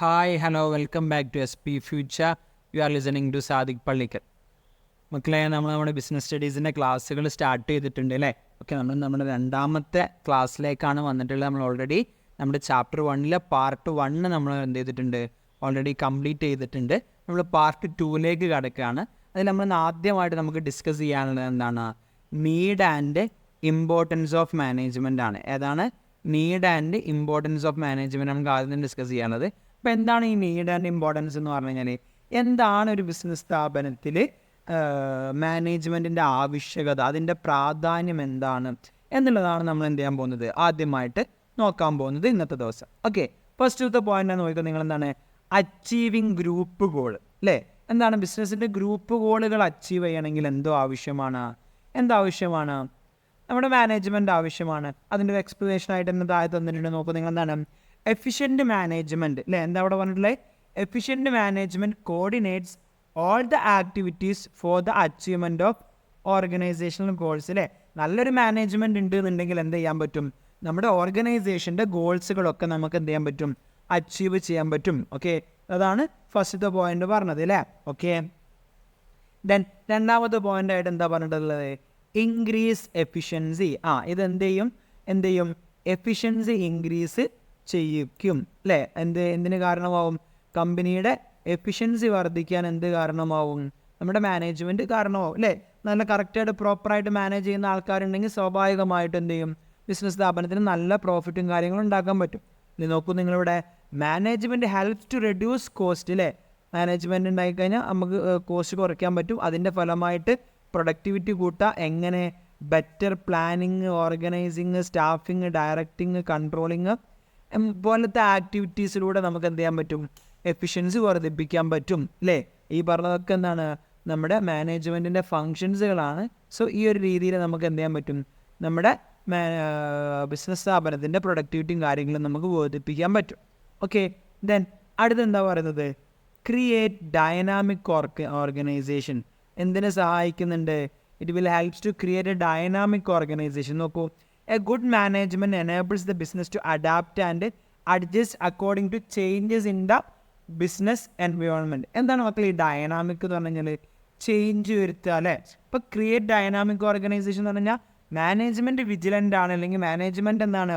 Hi hello welcome back to SP future. You are listening to Sadiq Pallikkal. മക്കളെ, നമ്മുടെ business സ്റ്റഡീസിൻ്റെ ക്ലാസ്സുകൾ start ചെയ്തിട്ടുണ്ട് അല്ലേ? ഓക്കെ, നമ്മുടെ രണ്ടാമത്തെ ക്ലാസ്സിലേക്കാണ് വന്നിട്ടുള്ളത്. നമ്മൾ ഓൾറെഡി നമ്മുടെ ചാപ്റ്റർ 1 പാർട്ട് 1 നമ്മൾ എന്ത് ചെയ്തിട്ടുണ്ട്, ഓൾറെഡി കംപ്ലീറ്റ് ചെയ്തിട്ടുണ്ട്. നമ്മൾ പാർട്ട് 2ലേക്ക് കിടക്കുകയാണ്. അതിൽ നമ്മൾ ആദ്യമായിട്ട് നമുക്ക് ഡിസ്കസ് ചെയ്യാനുള്ളത് എന്താണ്? Need and importance of management ആണ്. ഏതാണ്? Need and importance of management നമുക്ക് ആദ്യം ഡിസ്കസ് ചെയ്യാനുള്ളത്. അപ്പോൾ എന്താണ് ഈ നീഡ് ആൻഡ് ഇമ്പോർട്ടൻസ് എന്ന് പറഞ്ഞു കഴിഞ്ഞാൽ, എന്താണ് ഒരു ബിസിനസ് സ്ഥാപനത്തിൽ മാനേജ്മെൻറ്റിൻ്റെ ആവശ്യകത, അതിൻ്റെ പ്രാധാന്യം എന്താണ് എന്നുള്ളതാണ് നമ്മൾ എന്ത് ചെയ്യാൻ പോകുന്നത്, ആദ്യമായിട്ട് നോക്കാൻ പോകുന്നത് ഇന്നത്തെ ദിവസം. ഓക്കെ, ഫസ്റ്റത്തെ പോയിൻ്റ് നോക്കിയാൽ നിങ്ങൾ എന്താണ്, അച്ചീവിങ് ഗ്രൂപ്പ് ഗോൾ അല്ലേ? എന്താണ് ബിസിനസ്സിൻ്റെ ഗ്രൂപ്പ് ഗോളുകൾ അച്ചീവ് ചെയ്യണമെങ്കിൽ എന്താവശ്യമാണ്? നമ്മുടെ മാനേജ്മെൻറ്റ് ആവശ്യമാണ്. അതിൻ്റെ എക്സ്പ്ലനേഷനായിട്ട് തന്നെ താഴെ തന്നിട്ടുണ്ട്. നോക്കൂ, നിങ്ങൾ എന്താണ് എഫിഷ്യൻറ്റ് മാനേജ്മെൻറ്റ് അല്ലേ? എന്താ അവിടെ പറഞ്ഞിട്ടുള്ളത്? Efficient management coordinates all the activities for the achievement of organisational goals അല്ലേ? നല്ലൊരു മാനേജ്മെൻറ്റ് ഉണ്ട് എന്നുണ്ടെങ്കിൽ എന്ത് ചെയ്യാൻ പറ്റും? നമ്മുടെ ഓർഗനൈസേഷൻ്റെ ഗോൾസുകളൊക്കെ നമുക്ക് എന്ത് ചെയ്യാൻ പറ്റും? അച്ചീവ് ചെയ്യാൻ പറ്റും. ഓക്കെ, അതാണ് ഫസ്റ്റത്തെ പോയിന്റ് പറഞ്ഞത് അല്ലേ? ഓക്കെ, ദെൻ രണ്ടാമത്തെ പോയിൻ്റായിട്ട് എന്താ പറഞ്ഞിട്ടുള്ളത്? Increase efficiency. ഇത് എന്ത് ചെയ്യും? എഫിഷ്യൻസി ഇൻക്രീസ് ചെയ്യിക്കും അല്ലേ? എന്തിന് കാരണമാവും? കമ്പനിയുടെ എഫിഷ്യൻസി വർദ്ധിക്കാൻ എന്ത് കാരണമാവും? നമ്മുടെ മാനേജ്മെൻറ്റ് കാരണമാവും അല്ലേ? നല്ല കറക്റ്റായിട്ട് പ്രോപ്പറായിട്ട് മാനേജ് ചെയ്യുന്ന ആൾക്കാരുണ്ടെങ്കിൽ സ്വാഭാവികമായിട്ട് എന്ത് ചെയ്യും? ബിസിനസ് സ്ഥാപനത്തിന് നല്ല പ്രോഫിറ്റും കാര്യങ്ങളും ഉണ്ടാക്കാൻ പറ്റും. ഇത് നോക്കൂ, നിങ്ങളിവിടെ management helps to reduce cost അല്ലേ? മാനേജ്മെൻറ്റ് ഉണ്ടായിക്കഴിഞ്ഞാൽ നമുക്ക് കോസ്റ്റ് കുറയ്ക്കാൻ പറ്റും. അതിൻ്റെ ഫലമായിട്ട് പ്രൊഡക്ടിവിറ്റി കൂട്ടുക. എങ്ങനെ? Better planning, organising, staffing, directing, controlling പോലത്തെ ആക്ടിവിറ്റീസിലൂടെ നമുക്ക് എന്ത് ചെയ്യാൻ പറ്റും? എഫിഷ്യൻസി വർദ്ധിപ്പിക്കാൻ പറ്റും അല്ലേ? ഈ പറഞ്ഞതൊക്കെ എന്താണ്? നമ്മുടെ മാനേജ്മെൻറ്റിൻ്റെ ഫങ്ഷൻസുകളാണ്. സോ ഈ ഒരു രീതിയിൽ നമുക്ക് എന്ത് ചെയ്യാൻ പറ്റും? നമ്മുടെ ബിസിനസ് സ്ഥാപനത്തിൻ്റെ പ്രൊഡക്ടിവിറ്റിയും കാര്യങ്ങളും നമുക്ക് വർദ്ധിപ്പിക്കാൻ പറ്റും. ഓക്കെ, ദെൻ അടുത്തെന്താ പറയുന്നത്? Create dynamic organisation. എന്തിനെ സഹായിക്കുന്നുണ്ട്? It will helps to create a dynamic organisation. നോക്കൂ, a good management enables the business to adapt and adjust according to changes in the business environment. എന്താണ് മക്കൾ ഈ ഡൈനാമിക് എന്ന് പറഞ്ഞു കഴിഞ്ഞാൽ? ചേഞ്ച് വരുത്തുക അല്ലേ? ഇപ്പോൾ ക്രിയേറ്റ് ഡൈനാമിക് ഓർഗനൈസേഷൻ എന്ന് പറഞ്ഞാൽ മാനേജ്മെൻറ്റ് വിജിലൻ്റ് ആണ്, അല്ലെങ്കിൽ മാനേജ്മെൻറ്റ് എന്താണ്,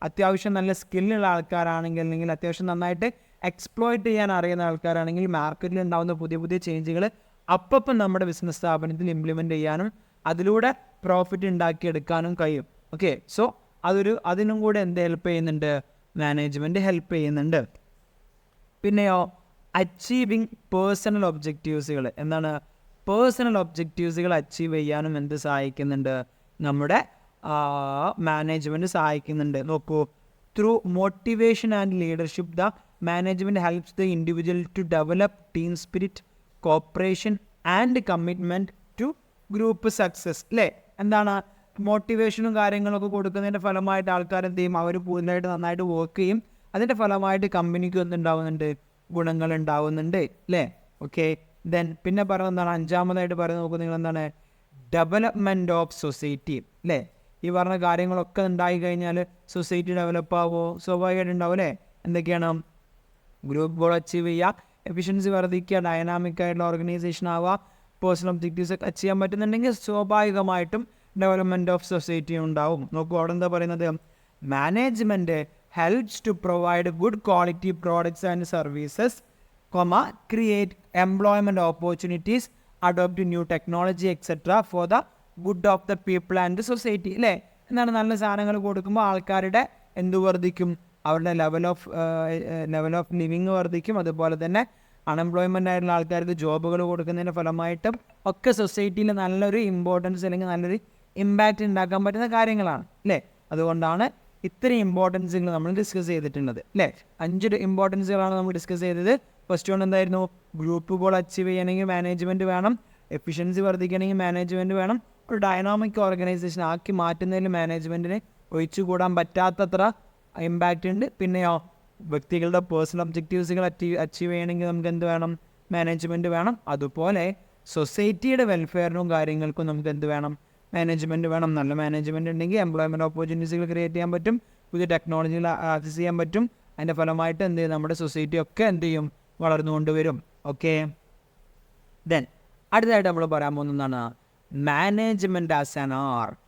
അത്യാവശ്യം നല്ല സ്കില്ലുള്ള ആൾക്കാരാണെങ്കിൽ, അല്ലെങ്കിൽ അത്യാവശ്യം നന്നായിട്ട് എക്സ്പ്ലോയിറ്റ് ചെയ്യാൻ അറിയുന്ന ആൾക്കാരാണെങ്കിൽ മാർക്കറ്റിൽ ഉണ്ടാകുന്ന പുതിയ പുതിയ ചേഞ്ചുകൾ അപ്പം നമ്മുടെ ബിസിനസ് സ്ഥാപനത്തിൽ ഇംപ്ലിമെൻറ്റ് ചെയ്യാനും അതിലൂടെ പ്രോഫിറ്റ് ഉണ്ടാക്കിയെടുക്കാനും കഴിയും. ഓക്കെ, സോ അതിനും കൂടെ എന്ത് ഹെൽപ്പ് ചെയ്യുന്നുണ്ട്? മാനേജ്മെൻറ്റ് ഹെൽപ്പ് ചെയ്യുന്നുണ്ട്. പിന്നെയോ, അച്ചീവിങ് പേഴ്സണൽ ഒബ്ജക്റ്റീവ്സുകൾ. എന്താണ്? പേഴ്സണൽ ഒബ്ജക്റ്റീവ്സുകൾ അച്ചീവ് ചെയ്യാനും എന്ത് സഹായിക്കുന്നുണ്ട്? നമ്മുടെ മാനേജ്മെൻറ്റ് സഹായിക്കുന്നുണ്ട്. നോക്കൂ, through motivation and leadership the management helps the individual to develop team spirit, cooperation and commitment to group success അല്ലേ? എന്താണ്? മോട്ടിവേഷനും കാര്യങ്ങളൊക്കെ കൊടുക്കുന്നതിൻ്റെ ഫലമായിട്ട് ആൾക്കാർ എന്ത് ചെയ്യും? അവർ കൂടുതലായിട്ട് നന്നായിട്ട് വർക്ക് ചെയ്യും. അതിൻ്റെ ഫലമായിട്ട് കമ്പനിക്ക് എന്തുണ്ടാവുന്നുണ്ട്? ഗുണങ്ങൾ ഉണ്ടാവുന്നുണ്ട് അല്ലേ? ഓക്കെ, ദെൻ പിന്നെ പറയുന്നത് എന്താണ്? അഞ്ചാമതായിട്ട് പറയുന്നത് നോക്കുക, നിങ്ങൾ എന്താണ്? ഡെവലപ്മെൻറ്റ് ഓഫ് സൊസൈറ്റി അല്ലേ? ഈ പറഞ്ഞ കാര്യങ്ങളൊക്കെ ഉണ്ടായി കഴിഞ്ഞാൽ സൊസൈറ്റി ഡെവലപ്പ് ആവുമോ? സ്വാഭാവികമായിട്ട് ഉണ്ടാവും അല്ലേ? എന്തൊക്കെയാണ്? ഗ്രൂപ്പ് ഗോൾ അച്ചീവ് ചെയ്യുക, എഫിഷ്യൻസി വർദ്ധിക്കുക, ഡൈനാമിക് ആയിട്ടുള്ള ഓർഗനൈസേഷൻ ആവുക, പേഴ്സണൽ ഒബ്ജക്റ്റീവ്സ് ഒക്കെ അച്ചീവ് ചെയ്യാൻ പറ്റുന്നുണ്ടെങ്കിൽ സ്വാഭാവികമായിട്ടും ഡെവലപ്മെൻറ്റ് ഓഫ് സൊസൈറ്റി ഉണ്ടാവും. നോക്കൂ, അവിടെ എന്താ പറയുന്നത്? Management helps to provide good quality products and services, create employment opportunities, adopt new technology etcetera for the good of the people and the society അല്ലേ? എന്താണ്? നല്ല സാധനങ്ങൾ കൊടുക്കുമ്പോൾ ആൾക്കാരുടെ എന്ത് വർദ്ധിക്കും? അവരുടെ ലെവൽ ഓഫ് ലിവിങ് വർദ്ധിക്കും. അതുപോലെ തന്നെ അൺഎംപ്ലോയ്മെൻ്റ് ആയിട്ടുള്ള ആൾക്കാർക്ക് ജോബുകൾ കൊടുക്കുന്നതിൻ്റെ ഫലമായിട്ടും ഒക്കെ സൊസൈറ്റിയിൽ നല്ലൊരു ഇമ്പോർട്ടൻസ് അല്ലെങ്കിൽ നല്ലൊരു ഇമ്പാക്റ്റ് ഉണ്ടാക്കാൻ പറ്റുന്ന കാര്യങ്ങളാണ് അല്ലേ? അതുകൊണ്ടാണ് ഇത്രയും ഇമ്പോർട്ടൻസുകൾ നമ്മൾ ഡിസ്കസ് ചെയ്തിട്ടുള്ളത് അല്ലേ? 5 ഇമ്പോർട്ടൻസുകളാണ് നമ്മൾ ഡിസ്കസ് ചെയ്തത്. ഫസ്റ്റ് വൺ എന്തായിരുന്നു? ഗ്രൂപ്പ് ഗോൾ അച്ചീവ് ചെയ്യണമെങ്കിൽ മാനേജ്മെൻറ്റ് വേണം, എഫിഷ്യൻസി വർദ്ധിക്കണമെങ്കിൽ മാനേജ്മെൻറ്റ് വേണം, ഒരു ഡൈനാമിക് ഓർഗനൈസേഷൻ ആക്കി മാറ്റുന്നതിൽ മാനേജ്മെൻറ്റിന് ഒഴിച്ചുകൂടാൻ പറ്റാത്തത്ര ഇമ്പാക്റ്റ് ഉണ്ട്. പിന്നെയോ, വ്യക്തികളുടെ പേഴ്സണൽ ഒബ്ജക്റ്റീവ്സുകൾ അച്ചീവ് ചെയ്യണമെങ്കിൽ നമുക്ക് എന്ത് വേണം? മാനേജ്മെൻറ്റ് വേണം. അതുപോലെ സൊസൈറ്റിയുടെ വെൽഫെയറിനും കാര്യങ്ങൾക്കും നമുക്ക് എന്ത് വേണം? മാനേജ്മെൻറ്റ് വേണം. നല്ല മാനേജ്മെൻറ്റ് ഉണ്ടെങ്കിൽ എംപ്ലോയ്മെൻറ്റ് ഓപ്പർച്യൂണിറ്റീസുകൾ ക്രിയേറ്റ് ചെയ്യാൻ പറ്റും, പുതിയ ടെക്നോളജികൾ ആക്സസ് ചെയ്യാൻ പറ്റും, അതിൻ്റെ ഫലമായിട്ട് എന്ത് ചെയ്യും, നമ്മുടെ സൊസൈറ്റി ഒക്കെ എന്ത് ചെയ്യും, വളർന്നുകൊണ്ട് വരും. ഓക്കെ, ദെൻ അടുത്തതായിട്ട് നമ്മൾ പറയാൻ പോകുന്നതാണ് മാനേജ്മെൻറ്റ് ആസ് ആൻ ആർട്ട്.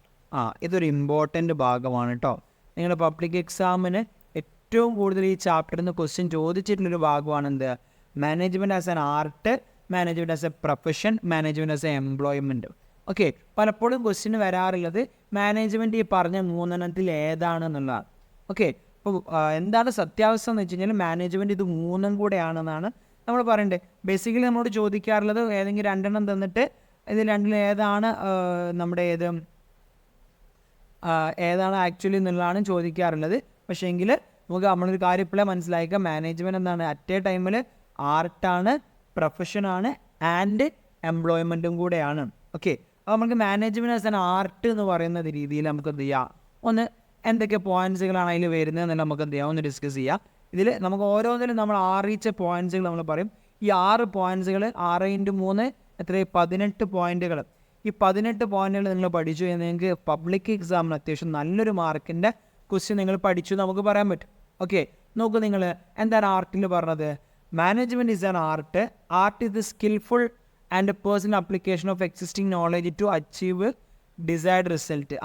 ഇതൊരു ഇമ്പോർട്ടൻ്റ് ഭാഗമാണ് കേട്ടോ. നിങ്ങളുടെ പബ്ലിക് എക്സാമിന് ഏറ്റവും കൂടുതൽ ഈ ചാപ്റ്ററിൽ നിന്ന് ക്വസ്റ്റ്യൻ ചോദിച്ചിട്ടുള്ളൊരു ഭാഗമാണ് എന്ത്, management as an art, management as A profession, management as A employment. Okay, പലപ്പോഴും ക്വസ്റ്റ്യൻ വരാറുള്ളത് മാനേജ്മെൻറ്റ് ഈ പറഞ്ഞ മൂന്നെണ്ണത്തിൽ ഏതാണെന്നുള്ളതാണ്. ഓക്കെ, അപ്പോൾ എന്താണ് സത്യാവസ്ഥ എന്ന് വെച്ച് കഴിഞ്ഞാൽ മാനേജ്മെൻറ്റ് ഇത് മൂന്നും കൂടെയാണെന്നാണ് നമ്മൾ പറയേണ്ടത്. ബേസിക്കലി നമ്മളോട് ചോദിക്കാറുള്ളത് ഏതെങ്കിലും രണ്ടെണ്ണം തന്നിട്ട് ഇതിൽ രണ്ടിൽ ഏതാണ് ഏതാണ് ആക്ച്വലി എന്നുള്ളതാണ് ചോദിക്കാറുള്ളത്. പക്ഷേ എങ്കിൽ നമുക്ക് നമ്മളൊരു കാര്യം ഇപ്പോഴേ മനസ്സിലാക്കുക, മാനേജ്മെൻറ്റ് എന്താണ്, അറ്റ് എ ടൈമിൽ ആർട്ടാണ്, പ്രൊഫഷനാണ് ആൻഡ് എംപ്ലോയ്മെൻറ്റും കൂടെയാണ്. ഓക്കെ, അപ്പോൾ നമുക്ക് മാനേജ്മെൻറ്റ് ആസ് ആൻ ആർട്ട് എന്ന് പറയുന്ന രീതിയിൽ നമുക്ക് എന്ത് ചെയ്യാം, ഒന്ന് എന്തൊക്കെ പോയിൻറ്റ്സുകളാണ് അതിൽ വരുന്നത് എന്നല്ല നമുക്ക് എന്ത് ചെയ്യാം, ഒന്ന് ഡിസ്കസ് ചെയ്യാം. ഇതിൽ നമുക്ക് ഓരോന്നിലും നമ്മൾ 6 പോയിൻറ്റ്സുകൾ നമ്മൾ പറയും. ഈ 6 പോയിൻറ്റ്സുകൾ 6 × 3 എത്രയും 18 പോയിൻറ്റുകൾ. ഈ 18 പോയിൻറ്റുകൾ നിങ്ങൾ പഠിച്ചു എന്ന് നിങ്ങൾക്ക് പബ്ലിക് എക്സാമിന് അത്യാവശ്യം നല്ലൊരു മാർക്കിൻ്റെ ക്വസ്റ്റ്യൻ നിങ്ങൾ പഠിച്ചു നമുക്ക് പറയാൻ പറ്റും. ഓക്കെ, നോക്കൂ, നിങ്ങൾ എന്താണ് ആർട്ടിൽ പറഞ്ഞത്, management is an art. Art is the skillful and personal application of existing knowledge to achieve desired result.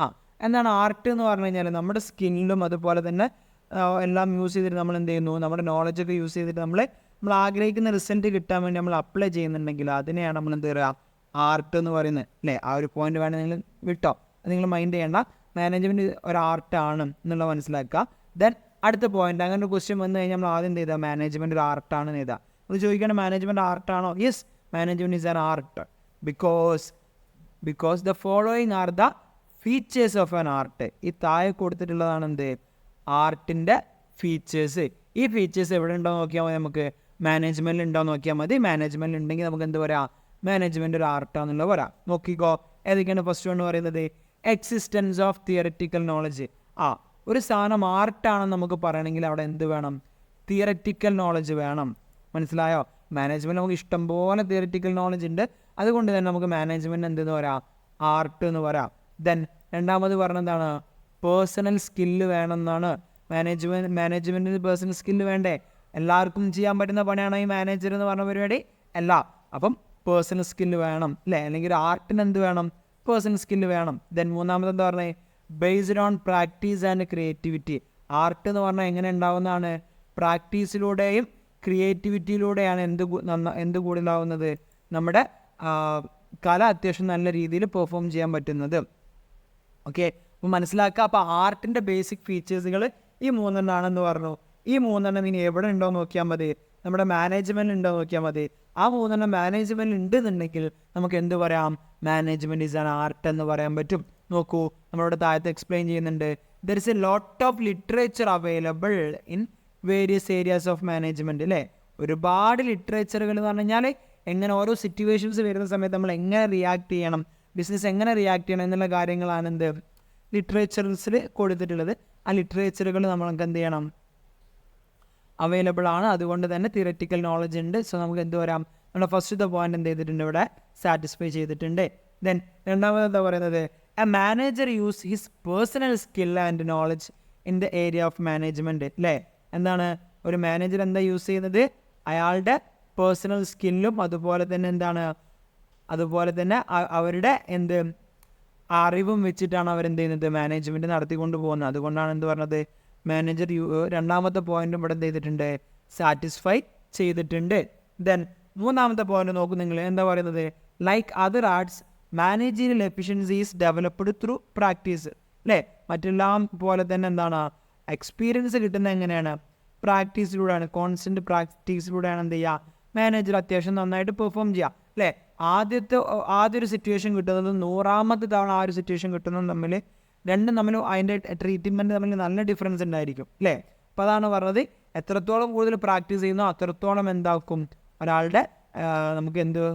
എന്താണ് ആർട്ട് എന്ന് പറഞ്ഞു കഴിഞ്ഞാൽ നമ്മുടെ സ്കില്ലും അതുപോലെ തന്നെ എല്ലാം യൂസ് ചെയ്തിട്ട് നമ്മൾ എന്ത് ചെയ്യുന്നു, നമ്മുടെ നോളജൊക്കെ യൂസ് ചെയ്തിട്ട് നമ്മൾ ആഗ്രഹിക്കുന്ന റിസൾട്ട് കിട്ടാൻ വേണ്ടി നമ്മൾ അപ്ലൈ ചെയ്യുന്നുണ്ടെങ്കിൽ അതിനെയാണ് നമ്മൾ എന്ത് പറയുക, ആർട്ട് എന്ന് പറയുന്നത്. അല്ലേ, ആ ഒരു പോയിന്റ് വേണം നിങ്ങൾ വിട്ടോ, അത് നിങ്ങൾ മൈൻഡ് ചെയ്യേണ്ട. മാനേജ്മെൻറ്റ് ഒരു ആർട്ടാണ് എന്നുള്ളത് മനസ്സിലാക്കുക. ദെൻ അടുത്ത പോയിന്റ്, അങ്ങനെ ഒരു ക്വസ്റ്റ്യൻ വന്നു കഴിഞ്ഞാൽ നമ്മൾ ആദ്യം എന്ത് ചെയ്താൽ മാനേജ്മെൻറ്റ് ഒരു ആർട്ടാണ് എന്ന് എഴുതാം. നമ്മൾ ചോദിക്കുകയാണ് മാനേജ്മെൻറ്റ് ആർട്ടാണോ? Yes, management is an art because the following are the features of an art. ഈ താഴെ കൊടുത്തിട്ടുള്ളതാണ് എന്ത്, ആർട്ടിൻ്റെ ഫീച്ചേഴ്സ്. ഈ ഫീച്ചേഴ്സ് എവിടെ ഉണ്ടോ നോക്കിയാൽ മതി, നമുക്ക് മാനേജ്മെൻറ്റിൽ ഉണ്ടോ നോക്കിയാൽ മതി. മാനേജ്മെൻറ്റിൽ ഉണ്ടെങ്കിൽ നമുക്ക് എന്ത് പറയാം, മാനേജ്മെൻറ്റ് ഒരു ആർട്ടാണെന്നുള്ളത് പറയാം. നോക്കിക്കോ, ഏതൊക്കെയാണ് ഫസ്റ്റ് എന്ന് പറയുന്നത്, എക്സിസ്റ്റൻസ് ഓഫ് തിയററ്റിക്കൽ നോളജ്. ഒരു സാധനം ആർട്ടാണെന്ന് നമുക്ക് പറയണമെങ്കിൽ അവിടെ എന്ത് വേണം, തിയററ്റിക്കൽ നോളജ് വേണം. മനസ്സിലായോ? മാനേജ്മെൻറ്റ് നമുക്ക് ഇഷ്ടംപോലെ തിയററ്റിക്കൽ നോളജ് ഉണ്ട്, അതുകൊണ്ട് തന്നെ നമുക്ക് മാനേജ്മെൻറ്റ് എന്തെന്ന് പറയാം, ആർട്ട് എന്ന് പറയാം. ദെൻ രണ്ടാമത് പറഞ്ഞെന്താണ്, പേഴ്സണൽ സ്കില്ല് വേണമെന്നാണ്. മാനേജ്മെൻറ്റിന് പേഴ്സണൽ സ്കില്ല് വേണ്ടേ? എല്ലാവർക്കും ചെയ്യാൻ പറ്റുന്ന പണിയാണോ ഈ മാനേജർ എന്ന് പറഞ്ഞ പരിപാടി? അല്ല. അപ്പം പേഴ്സണൽ സ്കില്ല് വേണം, അല്ലേ? അല്ലെങ്കിൽ ഒരു ആർട്ടിന് എന്ത് വേണം, പേഴ്സണൽ സ്കില്ല് വേണം. ദെൻ മൂന്നാമത് എന്താ പറഞ്ഞത്, based on practice and creativity. Art എന്ന് പറഞ്ഞാൽ എങ്ങനെ ഉണ്ടാവുന്നതാണ്, പ്രാക്ടീസിലൂടെയും ക്രിയേറ്റിവിറ്റിയിലൂടെയാണ് എന്ത് കൂടുതലാവുന്നത്, നമ്മുടെ കല അത്യാവശ്യം നല്ല രീതിയിൽ പെർഫോം ചെയ്യാൻ പറ്റുന്നത്. ഓക്കെ, അപ്പോൾ മനസ്സിലാക്കുക. അപ്പോൾ ആർട്ടിൻ്റെ ബേസിക് ഫീച്ചേഴ്സുകൾ ഈ മൂന്നെണ്ണമാണെന്ന് പറഞ്ഞു. ഈ മൂന്നെണ്ണം ഇനി എവിടെ ഉണ്ടോ നോക്കിയാൽ മതി, നമ്മുടെ മാനേജ്മെൻറ്റ് ഉണ്ടോ നോക്കിയാൽ മതി. ആ മൂന്നെണ്ണം മാനേജ്മെൻറ്റ് ഉണ്ടെന്നുണ്ടെങ്കിൽ നമുക്ക് എന്ത് പറയാം, മാനേജ്മെൻറ്റ് ഈസ് ആൻ ആർട്ട് എന്ന് പറയാൻ പറ്റും. നോക്കൂ, നമ്മളിവിടെ താഴത്ത് എക്സ്പ്ലെയിൻ ചെയ്യുന്നുണ്ട്, there is a lot of literature available in various areas of management. അല്ലേ, ഒരുപാട് ലിറ്ററേച്ചറുകൾ എന്ന് പറഞ്ഞു കഴിഞ്ഞാൽ എങ്ങനെ ഓരോ സിറ്റുവേഷൻസ് വരുന്ന സമയത്ത് നമ്മൾ എങ്ങനെ റിയാക്ട് ചെയ്യണം, ബിസിനസ് എങ്ങനെ റിയാക്ട് ചെയ്യണം എന്നുള്ള കാര്യങ്ങളാണ് എന്ത് ലിറ്ററേച്ചർസിൽ കൊടുത്തിട്ടുള്ളത്. ആ ലിറ്ററേച്ചറുകൾ നമ്മൾക്ക് എന്ത് ചെയ്യണം, അവൈലബിൾ ആണ്. അതുകൊണ്ട് തന്നെ തിയററ്റിക്കൽ നോളജ് ഉണ്ട്. സോ നമുക്ക് എന്ത് വരാം, നമ്മുടെ ഫസ്റ്റത്തെ പോയിന്റ് എന്ത് ചെയ്തിട്ടുണ്ട്, ഇവിടെ സാറ്റിസ്ഫൈ ചെയ്തിട്ടുണ്ട്. ദെൻ രണ്ടാമത് എന്താ പറയുന്നത്, A manager use his personal skill and knowledge in the area of management. അല്ലേ, എന്താണ് ഒരു മാനേജർ എന്താ യൂസ് ചെയ്യുന്നത്, അയാളുടെ പേഴ്സണൽ സ്കില്ലും അതുപോലെ തന്നെ എന്താണ്, അതുപോലെ തന്നെ അവരുടെ അറിവും വെച്ചിട്ടാണ് അവരെന്ത് ചെയ്യുന്നത്, മാനേജ്മെൻറ്റ് നടത്തിക്കൊണ്ട് പോകുന്നത്. അതുകൊണ്ടാണ് എന്ത് പറഞ്ഞത്, മാനേജർ രണ്ടാമത്തെ പോയിന്റും ഇവിടെ എന്ത് ചെയ്തിട്ടുണ്ട്, സാറ്റിസ്ഫൈ ചെയ്തിട്ടുണ്ട്. ദെൻ മൂന്നാമത്തെ പോയിന്റ് നോക്കും നിങ്ങൾ, എന്താ പറയുന്നത്, like other arts managerial efficiency is developed through practice. അല്ലേ, മറ്റെല്ലാം പോലെ തന്നെ എന്താണ്, എക്സ്പീരിയൻസ് കിട്ടുന്നത് എങ്ങനെയാണ്, പ്രാക്ടീസിലൂടെയാണ്. കോൺസ്റ്റൻറ്റ് പ്രാക്ടീസിലൂടെയാണ് എന്ത് ചെയ്യുക, മാനേജർ അത്യാവശ്യം നന്നായിട്ട് പെർഫോം ചെയ്യുക. അല്ലേ, ആദ്യൊരു സിറ്റുവേഷൻ കിട്ടുന്നത് 100ാമത്തെ തവണ ആ ഒരു സിറ്റുവേഷൻ കിട്ടുന്നതും രണ്ടും തമ്മിൽ അതിൻ്റെ ട്രീറ്റ്മെൻറ്റ് തമ്മിൽ നല്ല ഡിഫറൻസ് ഉണ്ടായിരിക്കും. അല്ലേ, അപ്പോൾ അതാണ് പറഞ്ഞത്, എത്രത്തോളം കൂടുതൽ പ്രാക്ടീസ് ചെയ്യുന്നോ അത്രത്തോളം എന്താക്കും, ഒരാളുടെ നമുക്ക്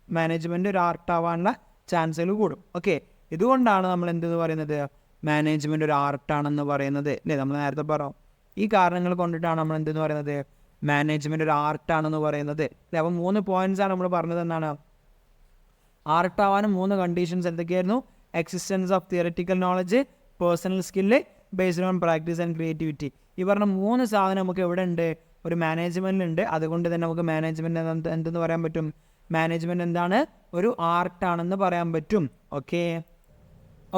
മാനേജ്മെൻറ്റ് ഒരു ആർട്ടാവാനുള്ള ചാൻസുകൾ കൂടും. ഓക്കെ, ഇതുകൊണ്ടാണ് നമ്മൾ എന്തെന്ന് പറയുന്നത്, മാനേജ്മെൻറ്റ് ഒരു ആർട്ടാണെന്ന് പറയുന്നത്. അല്ലേ, നമ്മൾ നേരത്തെ പറഞ്ഞു, ഈ കാരണങ്ങൾ കൊണ്ടിട്ടാണ് നമ്മൾ എന്തെന്ന് പറയുന്നത്, മാനേജ്മെൻറ്റ് ഒരു ആർട്ടാണെന്ന് പറയുന്നത്. അല്ലേ, അപ്പോൾ 3 പോയിൻറ്റ്സാണ് നമ്മൾ പറഞ്ഞത്. എന്താണ് ആർട്ടാവാനും 3 കണ്ടീഷൻസ് എന്തൊക്കെയായിരുന്നു, existence of theoretical knowledge, personal skill, based on practice and creativity. ഈ പറഞ്ഞ 3 സാധനം നമുക്ക് എവിടെ ഉണ്ട്? ഒരു മാനേജ്മെൻറ്റിലുണ്ട്. അതുകൊണ്ട് തന്നെ നമുക്ക് മാനേജ്മെൻറ്റ് എന്തെന്ന് പറയാൻ പറ്റും? മാനേജ്മെൻറ്റ് എന്താണ്? ഒരു ആർട്ടാണെന്ന് പറയാൻ പറ്റും.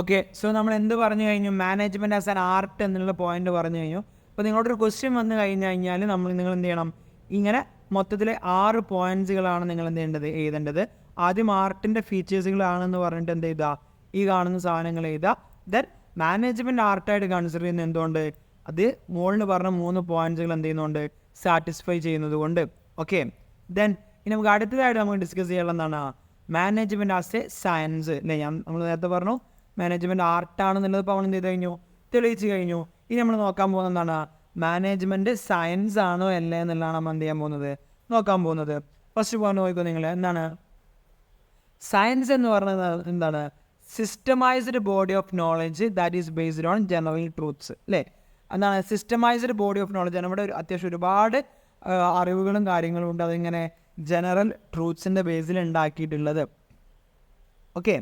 ഓക്കെ സോ നമ്മൾ എന്ത് പറഞ്ഞു കഴിഞ്ഞു? മാനേജ്മെൻറ്റ് ആസ് ആൻ ആർട്ട് എന്നുള്ള പോയിന്റ് പറഞ്ഞു കഴിഞ്ഞു. അപ്പോൾ നിങ്ങളോടൊരു ക്വസ്റ്റ്യൻ വന്നു കഴിഞ്ഞാൽ നിങ്ങൾ എന്ത് ചെയ്യണം? ഇങ്ങനെ മൊത്തത്തിൽ 6 പോയിന്റ്സുകളാണ് നിങ്ങൾ എന്ത് ചെയ്യേണ്ടത്? എഴുതേണ്ടത്. ആദ്യം ആർട്ടിൻ്റെ ഫീച്ചേഴ്സുകളാണെന്ന് പറഞ്ഞിട്ട് എന്ത് ചെയ്താൽ ഈ കാണുന്ന സാധനങ്ങൾ എഴുതുക. ദെൻ മാനേജ്മെൻറ്റ് ആർട്ടായിട്ട് കൺസിഡർ ചെയ്യുന്നത് എന്തുകൊണ്ട്? അത് മുകളിൽ പറഞ്ഞ 3 പോയിന്റ്സുകൾ എന്ത് ചെയ്യുന്നുണ്ട്? സാറ്റിസ്ഫൈ ചെയ്യുന്നത് കൊണ്ട്. ഓക്കെ ദെൻ ഇനി നമുക്ക് അടുത്തതായിട്ട് നമുക്ക് ഡിസ്കസ് ചെയ്യാനുള്ള എന്താണ്? മാനേജ്മെൻറ്റ് ആസ് എ സയൻസ് അല്ലേ? നമ്മൾ നേരത്തെ പറഞ്ഞു മാനേജ്മെൻറ്റ് ആർട്ടാണെന്നുള്ളത്. ഇപ്പോൾ നമ്മൾ എന്ത് ചെയ്ത് കഴിഞ്ഞു? തെളിയിച്ച് കഴിഞ്ഞു. ഇനി നമ്മൾ നോക്കാൻ പോകുന്നത് എന്താണ്? മാനേജ്മെൻറ്റ് സയൻസ് ആണോ അല്ലേ എന്നുള്ളതാണ് നമ്മൾ എന്ത് ചെയ്യാൻ പോകുന്നത്? നോക്കാൻ പോകുന്നത്. ഫസ്റ്റ് പോയിന്റ് നോക്കിക്കോ നിങ്ങൾ. എന്താണ് സയൻസ് എന്ന് പറയുന്നത്? എന്താണ്? Systemised body of knowledge that is based on general truths അല്ലേ? എന്താണ് സിസ്റ്റമൈസ്ഡ് ബോഡി ഓഫ് നോളജ്? നമ്മുടെ അത്യാവശ്യം ഒരുപാട് അറിവുകളും കാര്യങ്ങളും ഉണ്ട്. അതിങ്ങനെ ജനറൽ ട്രൂത്ത്സിൻ്റെ ബേസിൽ ഉണ്ടാക്കിയിട്ടുള്ളത്. ഓക്കെ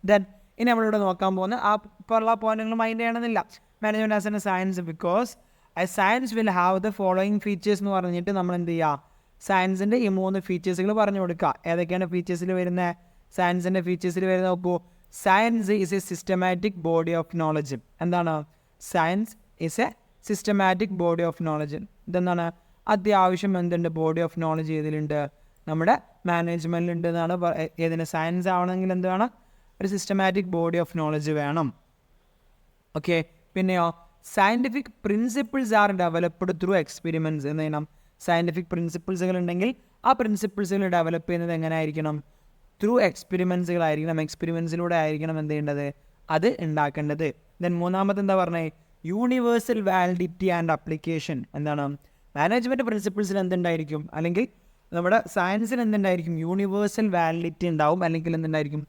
ദെൻ ഇനി നമ്മളിവിടെ നോക്കാൻ പോകുന്ന ഇപ്പോൾ ഉള്ള പോയിന്റുകൾ മൈൻഡ് ചെയ്യണമെന്നില്ല. Management as a science because science will have the following features എന്ന് പറഞ്ഞിട്ട് നമ്മൾ എന്ത് ചെയ്യുക? സയൻസിൻ്റെ ഈ 3 ഫീച്ചേഴ്സുകൾ പറഞ്ഞു കൊടുക്കുക. ഏതൊക്കെയാണ് ഫീച്ചേഴ്സിൽ വരുന്നത്? സയൻസിൻ്റെ ഫീച്ചേഴ്സിൽ വരുന്നത് നോക്കൂ. Science is a systematic body of knowledge. എന്താണ് science? Is a systematic body of knowledge. ഇതെന്താണ്? അത്യാവശ്യം എന്തുണ്ട്? ബോഡി ഓഫ് നോളജ് ഏതിലുണ്ട്? നമ്മുടെ മാനേജ്മെൻറ്റിലുണ്ട് എന്നാണ്. ഏതിന്? സയൻസ് ആവണമെങ്കിൽ എന്ത് വേണം? ഒരു സിസ്റ്റമാറ്റിക് ബോഡി ഓഫ് നോളജ് വേണം. ഓക്കെ പിന്നെയോ scientific principles are developed through experiments. എന്ത് ചെയ്യണം? സയൻറ്റിഫിക് പ്രിൻസിപ്പിൾസുകൾ ഉണ്ടെങ്കിൽ ആ പ്രിൻസിപ്പിൾസുകൾ ഡെവലപ്പ് ചെയ്യുന്നത് എങ്ങനെ ആയിരിക്കണം? ത്രൂ എക്സ്പെരിമെൻറ്റ്സുകളായിരിക്കണം. എക്സ്പെരിമെൻറ്റ്സിലൂടെ ആയിരിക്കണം എന്ത് ചെയ്യേണ്ടത്? അത് ഉണ്ടാക്കേണ്ടത്. ദെൻ മൂന്നാമത് എന്താ പറഞ്ഞത്? Universal validity and application. എന്താണ്? മാനേജ്മെൻറ്റ് പ്രിൻസിപ്പിൾസിൽ എന്തുണ്ടായിരിക്കും? അല്ലെങ്കിൽ നമ്മുടെ സയൻസിൽ എന്തുണ്ടായിരിക്കും? യൂണിവേഴ്സൽ വാലിഡിറ്റി ഉണ്ടാവും. അല്ലെങ്കിൽ എന്തുണ്ടായിരിക്കും?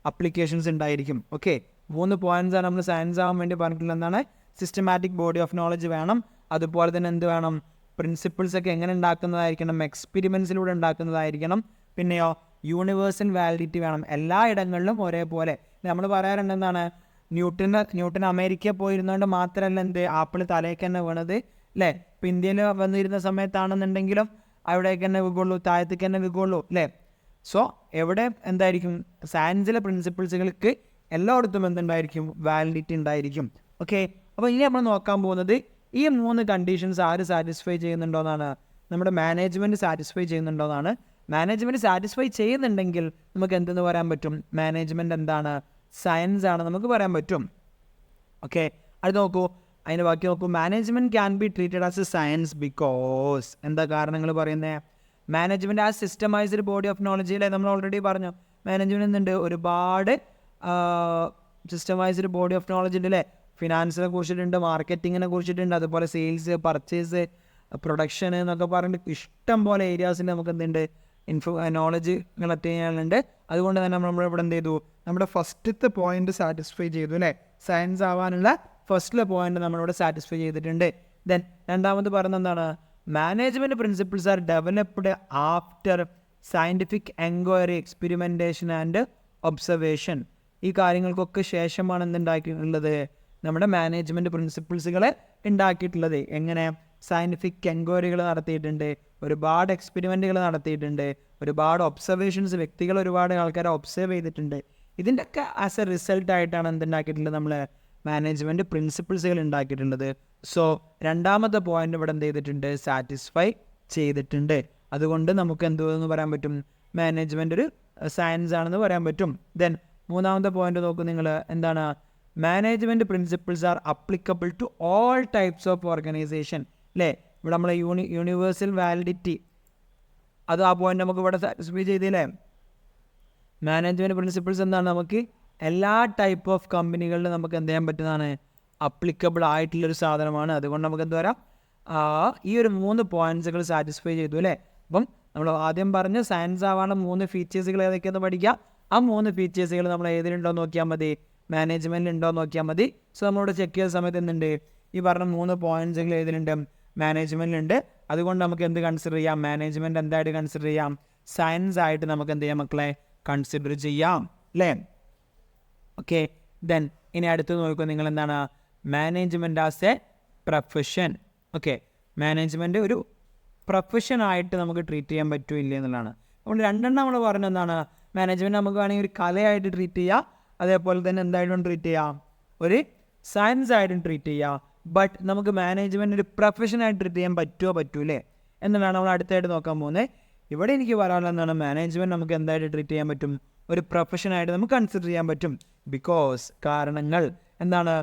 അപ്ലിക്കേഷൻസ് ഉണ്ടായിരിക്കും. ഓക്കെ 3 പോയിന്റ്സാണ് നമ്മൾ സയൻസ് ആവാൻ വേണ്ടി പറഞ്ഞിട്ടുള്ളത്. എന്താണ്? സിസ്റ്റമാറ്റിക് ബോഡി ഓഫ് നോളജ് വേണം. അതുപോലെ തന്നെ എന്ത് വേണം? പ്രിൻസിപ്പിൾസൊക്കെ എങ്ങനെ ഉണ്ടാക്കുന്നതായിരിക്കണം? എക്സ്പെരിമെൻറ്റ്സിലൂടെ ഉണ്ടാക്കുന്നതായിരിക്കണം. പിന്നെയോ യൂണിവേഴ്സൽ വാലിഡിറ്റി വേണം. എല്ലാ ഇടങ്ങളിലും ഒരേപോലെ. നമ്മൾ പറയാറുണ്ട് എന്താണ്? ന്യൂട്ടൻ അമേരിക്കയിൽ പോയിരുന്നതുകൊണ്ട് മാത്രമല്ല എന്ത് ആപ്പിൾ തലേക്ക് തന്നെ വീണത് അല്ലേ? ഇപ്പം ഇന്ത്യയിൽ വന്നിരുന്ന സമയത്താണെന്നുണ്ടെങ്കിലും അവിടേക്ക് തന്നെ വീകുള്ളൂ, താഴത്തേക്ക് തന്നെ വീകുള്ളൂ അല്ലേ? സോ എവിടെ എന്തായിരിക്കും? സയൻസിലെ പ്രിൻസിപ്പിൾസുകൾക്ക് എല്ലായിടത്തും എന്തുണ്ടായിരിക്കും? വാലിഡിറ്റി ഉണ്ടായിരിക്കും. ഓക്കെ അപ്പോൾ ഇനി നമ്മൾ നോക്കാൻ പോകുന്നത് ഈ 3 കണ്ടീഷൻസ് ആര് സാറ്റിസ്ഫൈ ചെയ്യുന്നുണ്ടോയെന്നാണ്? നമ്മുടെ മാനേജ്മെൻറ്റ് സാറ്റിസ്ഫൈ ചെയ്യുന്നുണ്ടോയെന്നാണ്. മാനേജ്മെൻറ്റ് സാറ്റിസ്ഫൈ ചെയ്യുന്നുണ്ടെങ്കിൽ നമുക്ക് എന്തെന്ന് പറയാൻ പറ്റും? മാനേജ്മെൻറ്റ് എന്താണ്? സയൻസ് ആണ് നമുക്ക് പറയാൻ പറ്റും. ഓക്കെ അത് നോക്കൂ. അതിൻ്റെ ബാക്കി നോക്കൂ. Management can be treated as a science because എന്താ കാരണങ്ങൾ പറയുന്നത്? Management as systemised body of knowledge അല്ലേ? നമ്മൾ ഓൾറെഡി പറഞ്ഞു മാനേജ്മെൻറ്റ് എന്തുണ്ട്? ഒരുപാട് സിസ്റ്റമൈസ്ഡ് ബോഡി ഓഫ് നോളജ് ഉണ്ട് അല്ലേ? ഫിനാൻസിനെ കുറിച്ചിട്ടുണ്ട്, മാർക്കറ്റിങ്ങിനെ കുറിച്ചിട്ടുണ്ട്, അതുപോലെ സെയിൽസ്, പർച്ചേസ്, പ്രൊഡക്ഷൻ എന്നൊക്കെ പറഞ്ഞിട്ട് ഇഷ്ടം പോലെ ഏരിയാസിൽ നമുക്ക് എന്തുണ്ട്? നോളജുകൾ അറ്റൈൻ ചെയ്യാനുണ്ട്. അതുകൊണ്ട് തന്നെ നമ്മളിവിടെ എന്ത് ചെയ്തു? നമ്മുടെ ഫസ്റ്റത്തെ പോയിന്റ് സാറ്റിസ്ഫൈ ചെയ്തു അല്ലേ? സയൻസ് ആവാനുള്ള ഫസ്റ്റിലെ പോയിന്റ് നമ്മളിവിടെ സാറ്റിസ്ഫൈ ചെയ്തിട്ടുണ്ട്. ദെൻ രണ്ടാമത് പറയുന്നത് എന്താണ്? Management principles are developed after scientific enquiry, experimentation and observation. ഈ കാര്യങ്ങൾക്കൊക്കെ ശേഷമാണ് എന്തുണ്ടാക്കിയിട്ടുള്ളത്? നമ്മുടെ മാനേജ്മെൻറ്റ് പ്രിൻസിപ്പിൾസുകൾ ഉണ്ടാക്കിയിട്ടുള്ളത്. എങ്ങനെ? സയൻറ്റിഫിക് എൻക്വയറികൾ നടത്തിയിട്ടുണ്ട്, ഒരുപാട് എക്സ്പെരിമെൻറ്റുകൾ നടത്തിയിട്ടുണ്ട്, ഒരുപാട് ഒബ്സർവേഷൻസ്, വ്യക്തികൾ ഒരുപാട് ആൾക്കാരെ ഒബ്സർവ് ചെയ്തിട്ടുണ്ട്. ഇതിൻ്റെയൊക്കെ ആസ് എ റിസൾട്ടായിട്ടാണ് എന്തുണ്ടാക്കിയിട്ടുള്ളത്? നമ്മൾ മാനേജ്മെൻറ്റ് പ്രിൻസിപ്പിൾസുകൾ ഉണ്ടാക്കിയിട്ടുള്ളത്. സോ രണ്ടാമത്തെ പോയിന്റ് ഇവിടെ എന്ത് ചെയ്തിട്ടുണ്ട്? സാറ്റിസ്ഫൈ ചെയ്തിട്ടുണ്ട്. അതുകൊണ്ട് നമുക്ക് എന്തെന്ന് പറയാൻ പറ്റും? മാനേജ്മെൻറ്റ് ഒരു സയൻസ് ആണെന്ന് പറയാൻ പറ്റും. ദെൻ മൂന്നാമത്തെ പോയിന്റ് നോക്കൂ നിങ്ങൾ. എന്താണ്? Management principles are applicable to all types of organisation അല്ലേ? ഇവിടെ നമ്മളെ യൂണിവേഴ്സൽ വാലിഡിറ്റി അത് ആ പോയിന്റ് നമുക്ക് ഇവിടെ സാറ്റിസ്ഫൈ ചെയ്തില്ലേ? മാനേജ്മെൻറ്റ് പ്രിൻസിപ്പിൾസ് എന്താണ്? നമുക്ക് എല്ലാ ടൈപ്പ് ഓഫ് കമ്പനികളിലും നമുക്ക് എന്ത് ചെയ്യാൻ പറ്റുന്നതാണ്? അപ്ലിക്കബിൾ ആയിട്ടുള്ളൊരു സാധനമാണ്. അതുകൊണ്ട് നമുക്ക് എന്ത് വരാം? ഈ ഒരു 3 പോയിന്റ്സുകൾ സാറ്റിസ്ഫൈ ചെയ്തു അല്ലേ? അപ്പം നമ്മൾ ആദ്യം പറഞ്ഞ് സയൻസ് ആവാനുള്ള 3 ഫീച്ചേഴ്സുകൾ ഏതൊക്കെയെന്ന് പഠിക്കുക. ആ 3 ഫീച്ചേഴ്സുകൾ നമ്മൾ ഏതിലുണ്ടോ നോക്കിയാൽ മതി? മാനേജ്മെൻറ്റിൽ ഉണ്ടോ നോക്കിയാൽ മതി. സോ നമ്മളിവിടെ ചെക്ക് ചെയ്ത സമയത്ത് എന്തുണ്ട്? ഈ പറഞ്ഞ 3 പോയിന്റ്സുകൾ ഏതിലുണ്ട്? മാനേജ്മെൻറ്റിലുണ്ട്. അതുകൊണ്ട് നമുക്ക് എന്ത് കൺസിഡർ ചെയ്യാം? മാനേജ്മെൻറ്റ് എന്തായിട്ട് കൺസിഡർ ചെയ്യാം? സയൻസ് ആയിട്ട് നമുക്ക് എന്ത് ചെയ്യാം മക്കളെ? കൺസിഡർ ചെയ്യാം അല്ലേ? ഓക്കെ ദെൻ ഇനി അടുത്ത് നോക്കുക നിങ്ങൾ. എന്താണ്? Management as A profession. Okay, management ഒരു പ്രൊഫഷനായിട്ട് നമുക്ക് ട്രീറ്റ് ചെയ്യാൻ പറ്റില്ല എന്നുള്ളതാണ്. അതുകൊണ്ട് രണ്ടെണ്ണം നമ്മൾ പറഞ്ഞത് എന്താണ്, മാനേജ്മെൻറ്റ് നമുക്ക് വേണമെങ്കിൽ ഒരു കലയായിട്ട് ട്രീറ്റ് ചെയ്യാം, അതേപോലെ തന്നെ എന്തായിട്ടും ട്രീറ്റ് ചെയ്യാം, ഒരു സയൻസ് ആയിട്ടും ട്രീറ്റ് ചെയ്യാം. ബട്ട് നമുക്ക് മാനേജ്മെൻറ്റ് ഒരു പ്രൊഫഷനായിട്ട് ട്രീറ്റ് ചെയ്യാൻ പറ്റൂലേ എന്നുള്ളതാണ് നമ്മൾ അടുത്തായിട്ട് നോക്കാൻ പോകുന്നത്. ഇവിടെ എനിക്ക് പറയാനുള്ള എന്താണ്, മാനേജ്മെൻറ്റ് നമുക്ക് എന്തായിട്ട് ട്രീറ്റ് ചെയ്യാൻ പറ്റും, ഒരു പ്രൊഫഷനായിട്ട് നമുക്ക് കൺസിഡർ ചെയ്യാൻ പറ്റും. ബിക്കോസ് കാരണങ്ങൾ എന്താണ്,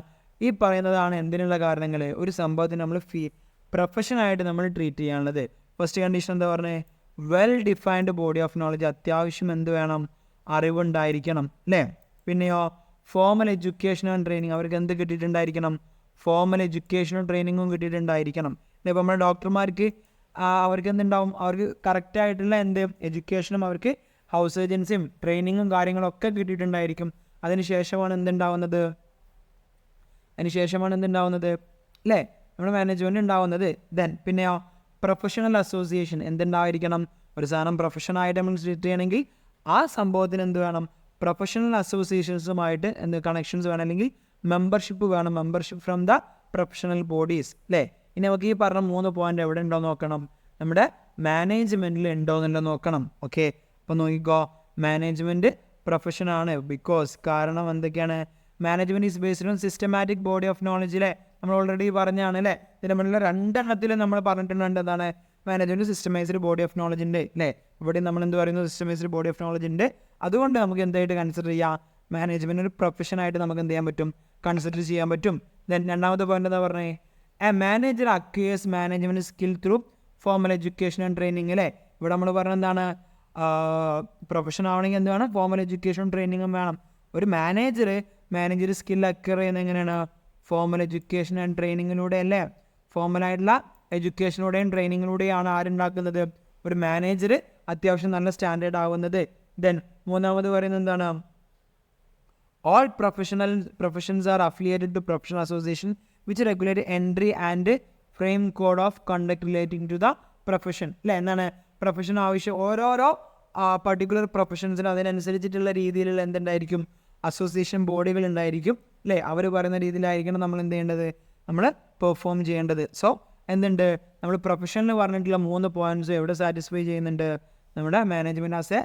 ഈ പറയുന്നതാണ് എന്തിനുള്ള കാരണങ്ങൾ, ഒരു സംഭവത്തിന് നമ്മൾ പ്രൊഫഷനായിട്ട് നമ്മൾ ട്രീറ്റ് ചെയ്യാനുള്ളത്. ഫസ്റ്റ് കണ്ടീഷൻ എന്താ പറഞ്ഞത്, well defined body of knowledge, അത്യാവശ്യം എന്ത് വേണം, അറിവുണ്ടായിരിക്കണം അല്ലേ. പിന്നെയോ ഫോമൽ എഡ്യൂക്കേഷൻ ആൻഡ് ട്രെയിനിങ്, അവർക്ക് എന്ത് കിട്ടിയിട്ടുണ്ടായിരിക്കണം, ഫോമൽ എഡ്യൂക്കേഷനും ട്രെയിനിങ്ങും കിട്ടിയിട്ടുണ്ടായിരിക്കണം. ഇപ്പോൾ നമ്മുടെ ഡോക്ടർമാർക്ക് അവർക്ക് എന്തുണ്ടാവും, അവർക്ക് കറക്റ്റായിട്ടുള്ള എന്ത് എഡ്യൂക്കേഷനും അവർക്ക് ഹൗസ് സർജൻസിയും ട്രെയിനിങ്ങും കാര്യങ്ങളൊക്കെ കിട്ടിയിട്ടുണ്ടായിരിക്കും. അതിനുശേഷമാണ് എന്തുണ്ടാവുന്നത് അല്ലേ, നമ്മുടെ മാനേജ്മെൻറ്റ് ഉണ്ടാവുന്നത്. ദെൻ പിന്നെയോ പ്രൊഫഷണൽ അസോസിയേഷൻ എന്തുണ്ടായിരിക്കണം, ഒരു സാധനം പ്രൊഫഷനായിട്ട് നമ്മൾ ട്രീറ്റ് ചെയ്യണമെങ്കിൽ ആ സംഭവത്തിന് എന്ത് വേണം, പ്രൊഫഷണൽ അസോസിയേഷൻസുമായിട്ട് എന്ത് കണക്ഷൻസ് വേണം, അല്ലെങ്കിൽ മെമ്പർഷിപ്പ് വേണം, membership from the professional bodies അല്ലേ. ഇനി നമുക്ക് ഈ പറഞ്ഞ 3 പോയിന്റ് എവിടെ ഉണ്ടോ നോക്കണം, നമ്മുടെ മാനേജ്മെൻറ്റിൽ ഉണ്ടോ എന്നുള്ളത് നോക്കണം. ഓക്കെ, അപ്പോൾ നോക്കിക്കോ, മാനേജ്മെൻറ്റ് പ്രൊഫഷനാണ്. ബിക്കോസ് കാരണം എന്തൊക്കെയാണ്, management is based on systematic body of നോളജിലെ നമ്മൾ ഓൾറെഡി പറഞ്ഞാണ് അല്ലേ. ഇതിന് മുന്നിലുള്ള 2 എണ്ണത്തിൽ നമ്മൾ പറഞ്ഞിട്ടുണ്ട് എന്താണ്, management systemised body of knowledge ഉണ്ട് അല്ലേ. ഇവിടെ നമ്മൾ എന്ത് പറയുന്നു, സിസ്റ്റമൈസ്ഡ് ബോഡി ഓഫ് നോളജ് ഉണ്ട്. അതുകൊണ്ട് നമുക്ക് എന്തായിട്ട് കൺസിഡർ ചെയ്യാം, മാനേജ്മെൻറ്റ് ഒരു പ്രൊഫഷനായിട്ട് നമുക്ക് എന്ത് ചെയ്യാൻ പറ്റും, കൺസിഡർ ചെയ്യാൻ പറ്റും. ദെൻ രണ്ടാമത്തെ പോയിന്റ് എന്താ പറഞ്ഞേ, A manager acquires management skill through formal education and training അല്ലേ. ഇവിടെ നമ്മൾ പറഞ്ഞത് എന്താണ്, പ്രൊഫഷൻ ആവണമെങ്കിൽ എന്ത് വേണം, ഫോമൽ എഡ്യൂക്കേഷനും ട്രെയിനിങ്ങും വേണം. ഒരു മാനേജർ സ്കിൽ അക്വയർ ചെയ്യുന്നത് എങ്ങനെയാണ്, ഫോമൽ എഡ്യൂക്കേഷൻ ആൻഡ് ട്രെയിനിങ്ങിലൂടെ അല്ലേ. ഫോമലായിട്ടുള്ള എഡ്യൂക്കേഷനിലൂടെയും ട്രെയിനിങ്ങിലൂടെയാണ് ആരുണ്ടാക്കുന്നത്, ഒരു മാനേജർ അത്യാവശ്യം നല്ല സ്റ്റാൻഡേർഡ് ആവുന്നത്. ദെൻ മൂന്നാമത് പറയുന്നത് എന്താണ്, all professions are affiliated to professional association which regulate entry and frame code of conduct relating to the profession അല്ലേ. എന്താണ് പ്രൊഫഷൻ ആവശ്യം, ഓരോരോ പർട്ടിക്കുലർ പ്രൊഫഷൻസിന് അതിനനുസരിച്ചിട്ടുള്ള രീതിയിലുള്ള എന്തുണ്ടായിരിക്കും, അസോസിയേഷൻ ബോഡികൾ ഉണ്ടായിരിക്കും അല്ലേ. അവർ പറയുന്ന രീതിയിലായിരിക്കണം നമ്മൾ എന്ത് ചെയ്യേണ്ടത്, നമ്മൾ പെർഫോം ചെയ്യേണ്ടത്. സോ എന്തുണ്ട്, നമ്മൾ പ്രൊഫഷനിൽ പറഞ്ഞിട്ടുള്ള 3 പോയിന്റ്സ് എവിടെ സാറ്റിസ്ഫൈ ചെയ്യുന്നുണ്ട്, നമ്മുടെ മാനേജ്മെൻറ്റ് ആസ് എ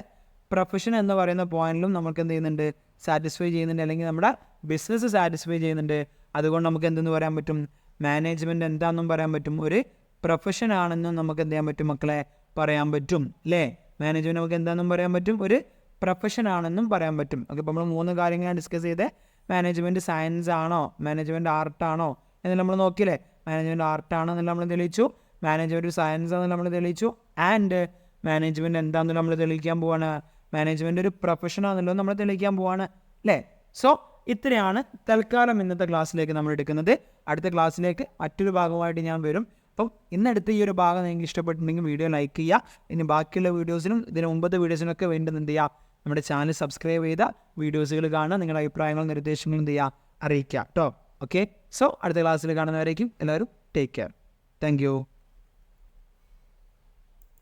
പ്രൊഫഷൻ എന്ന് പറയുന്ന പോയിന്റിലും നമുക്ക് എന്ത് ചെയ്യുന്നുണ്ട്, സാറ്റിസ്ഫൈ ചെയ്യുന്നുണ്ട്, അല്ലെങ്കിൽ നമ്മുടെ ബിസിനസ് സാറ്റിസ്ഫൈ ചെയ്യുന്നുണ്ട്. അതുകൊണ്ട് നമുക്ക് എന്തെന്ന് പറയാൻ പറ്റും, മാനേജ്മെൻറ്റ് എന്താണെന്നും പറയാൻ പറ്റും, ഒരു പ്രൊഫഷൻ ആണെന്നും നമുക്ക് എന്ത് ചെയ്യാൻ പറ്റും മക്കളെ, പറയാൻ പറ്റും അല്ലേ. മാനേജ്മെൻറ്റ് നമുക്ക് എന്താണെന്നും പറയാൻ പറ്റും, ഒരു പ്രൊഫഷൻ ആണെന്നും പറയാൻ പറ്റും. ഓക്കെ, അപ്പോൾ നമ്മൾ 3 കാര്യങ്ങളാണ് ഡിസ്കസ് ചെയ്തത്. മാനേജ്മെൻറ്റ് സയൻസ് ആണോ, മാനേജ്മെൻറ്റ് ആർട്ടാണോ എന്ന് നമ്മൾ നോക്കിയില്ലേ. മാനേജ്മെൻറ്റ് ആർട്ടാണോ എന്നുള്ള നമ്മൾ തെളിയിച്ചു, മാനേജ്മെൻറ്റ് സയൻസ് ആണെന്ന് നമ്മൾ തെളിയിച്ചു, ആൻഡ് മാനേജ്മെൻറ്റ് എന്താണെന്ന് നമ്മൾ തെളിയിക്കാൻ പോവാണ്, മാനേജ്മെൻറ്റ് ഒരു പ്രൊഫഷനാണെന്നുള്ളത് നമ്മൾ തെളിയിക്കാൻ പോവാണ് അല്ലേ. സോ ഇത്രയാണ് തൽക്കാലം ഇന്നത്തെ ക്ലാസ്സിലേക്ക് നമ്മൾ എടുക്കുന്നത്. അടുത്ത ക്ലാസ്സിലേക്ക് മറ്റൊരു ഭാഗമായിട്ട് ഞാൻ വരും. അപ്പം ഇന്നെടുത്ത് ഈ ഒരു ഭാഗം നിങ്ങൾക്ക് ഇഷ്ടപ്പെട്ടിട്ടുണ്ടെങ്കിൽ വീഡിയോ ലൈക്ക് ചെയ്യുക. ഇനി ബാക്കിയുള്ള വീഡിയോസിനും ഇതിന് മുമ്പത്തെ വീഡിയോസിനൊക്കെ വേണ്ടി എന്ത് ചെയ്യുക, നമ്മുടെ ചാനൽ സബ്സ്ക്രൈബ് ചെയ്ത വീഡിയോസുകൾ കാണുക, നിങ്ങളുടെ അഭിപ്രായങ്ങളും നിർദ്ദേശങ്ങളും എന്ത് ചെയ്യുക, അറിയിക്കുക കേട്ടോ. ഓക്കെ, സോ അടുത്ത ക്ലാസ്സിൽ കാണുന്നവരേക്കും എല്ലാവരും ടേക്ക് കെയർ. Thank you.